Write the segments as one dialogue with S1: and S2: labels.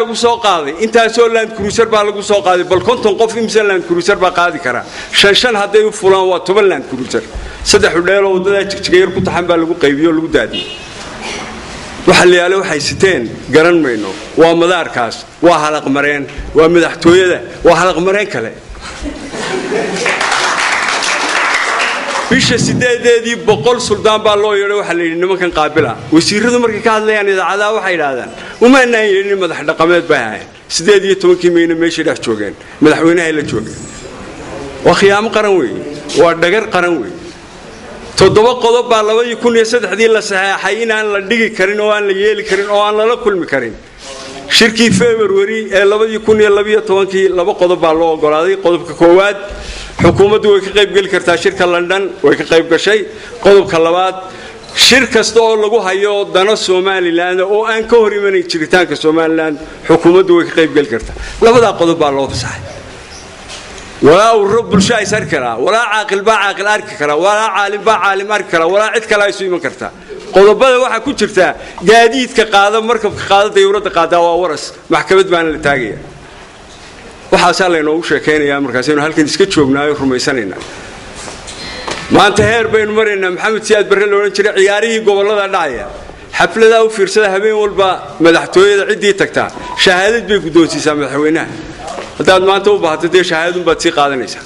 S1: lagu soo qaaday intaasoo land cruiser baa lagu soo qaaday bal konton qof imsa land cruiser baa qaadi kara shan haday u fulaan waa 10 land cruiser saddex udheel oo wadada jigjigeer ku taxan baa lagu qaybiyo lagu daadiyay waxa la yaalo waxay siteen garan mayno waa madaarkaas waa halaq mareen waa madaxtooyada waa halaq mareen kale bisha sideedeedii 100 suldaan baa loo yeeray waxa la yiri nimankan qaabila wasiiradu markay ka hadlayaan idaacadaha waxay yiraahdaan uma naayeelin madax dhaqameed baa ahayn 18 mayna meeshii dhex joogeen madaxweynaha la joogeen waa khiyaamo qaran weey waa dhagar qaran weey toddoba qodob baa 2003 la saxeexay in aan la dhigi karin oo aan la yeeli karin oo aan la kulmi karin shirkii February ee 2012 laba qodob baa loo ogolaaday qodobka koowaad xukuumaddu way ka qayb gali kartaa shirka London way ka qayb gashay qodobka labaad shir kasta oo lagu hayo dana Soomaaliland oo aan ka hor imanay jiritaanka Soomaaliland xukuumaddu way ka qayb gali kartaa labada qodob baa loo fasaxay ولا الرب الشاي سركرا ولا عاقل با عاقل أركرا ولا عالم با عالم أركرا ولا عد كلا يسوي من كرتا قضبة واحد كتشرتا جديد كقاعدة مركب كقاعدة يورد قاعدة وورس محكمة بان التاجية وحصل لنا وش كان يا مركزين هل كان سكتشوا بناي خرميسانينا ما انتهر بين مرينا محمد سياد برهل ونشري عياري قبل الله داعية حفلة ذا وفرسة هبين والبا مدحتوي عدي تكتا شهادة بيقدوسي سامح وينه هذا ما أنتوا بعتدي شهادة بتصير قاعدة نيسا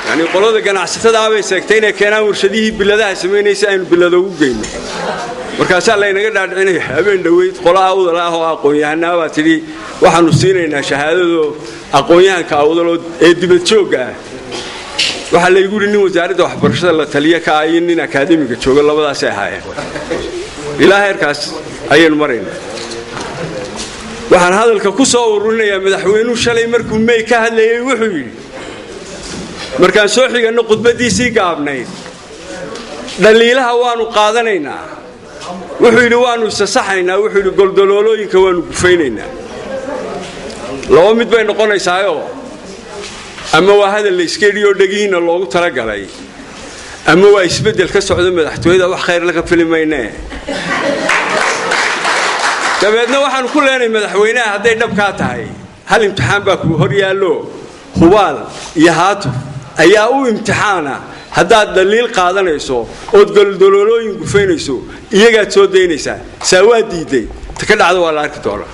S1: يعني قلنا كان عسّتها عبي سكتين كنا مرشديه بلده سمين نيسا إن بلده وجين مركز الله ينقل عنا أبين دويت قلا أود الله هو أقوياء هنا وتري وحنوسين إن شهادة أقوياء كأود الله دبتشوجا وحلا يقول إنه وزارة وحبرشة الله تليه كأين إن أكاديمي كتشوج الله بدأ سيحايا إلى هيركاس أي المرين waxaan hadalka ku soo ururinayaa madaxweynuhu shalay markuu meey ka hadlayay wuxuu yiri markaan soo xigano khudbadiisii gaabnayd dhaliilaha waanu qaadanaynaa wuxuu yiri waanu sasaxaynaa wuxuu yiri goldoloolooyinka waanu gufaynaynaa laba mid bay noqonaysaayo ama waa hadal la iska dhiyo dhagiina loogu talagalay ama waa isbedel ka socda madaxtooyada wax khayr laga filmaynaa dabeedna waxaan ku leenahay madaxweynaha haday dhabka tahay hal imtixaan baa ku hor yaalo hubaal iyo haato ayaa u imtixaana hadaad daliil qaadanayso oo goldoloolooyin gufaynayso iyaga soo deynaysa saawaad diiday ta ka dhacdo waa la arki doonaa